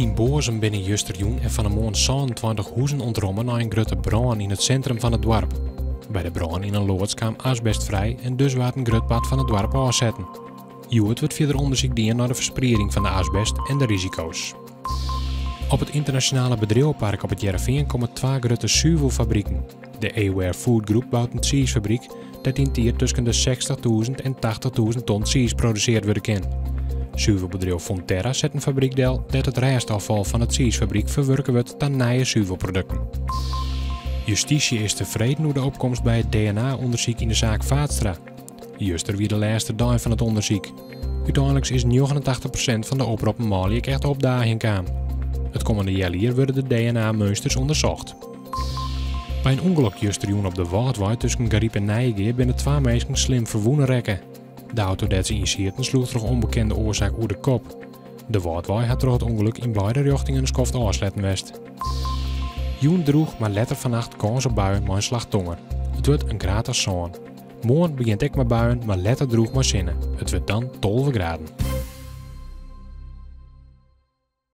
In Bozen binnen Justerjoen en van de morgen 27 huizen ontrommen na een grote brand in het centrum van het dorp. Bij de brand in een loods kwam asbest vrij en dus werd een groot pad van het dorp afzetten. Joet wordt verder onderzoek dienen naar de verspreiding van de asbest en de risico's. Op het internationale bedrijvenpark op het Jereveen komen 2 grote zuivelfabrieken. De Aware Food Group bouwt een cheesefabriek dat in tier tussen de 60.000 en 80.000 ton cheese produceerd worden kan. Zuivelbedrijf Fonterra zet een fabriekdeel dat het restafval van het cheesefabriek verwerken wordt naar nieuwe zuivelproducten. Justitie is tevreden over de opkomst bij het DNA-onderzoek in de zaak Vaatstra. Juster wie de laatste dag van het onderzoek. Uiteindelijk is 89% van de oproepen mogelijk echt opdaging kwam. Het komende jaar worden de DNA-meesters onderzocht. Bij een ongeluk justerjoen op de Waardwij tussen Gariep en Nijengeer binnen 2 mensen slim verwoenen rekken. De auto dat ze initieerden sloeg door onbekende oorzaak over de kop. De Waardwij had door het ongeluk in beide richtingen een skoft aansletten west. Joen droeg maar letter vannacht kans op buien met een slagtonger. Het wordt een gratis zon. Morgen begint ik met buien, maar letter droeg maar zinnen. Het wordt dan 12 graden.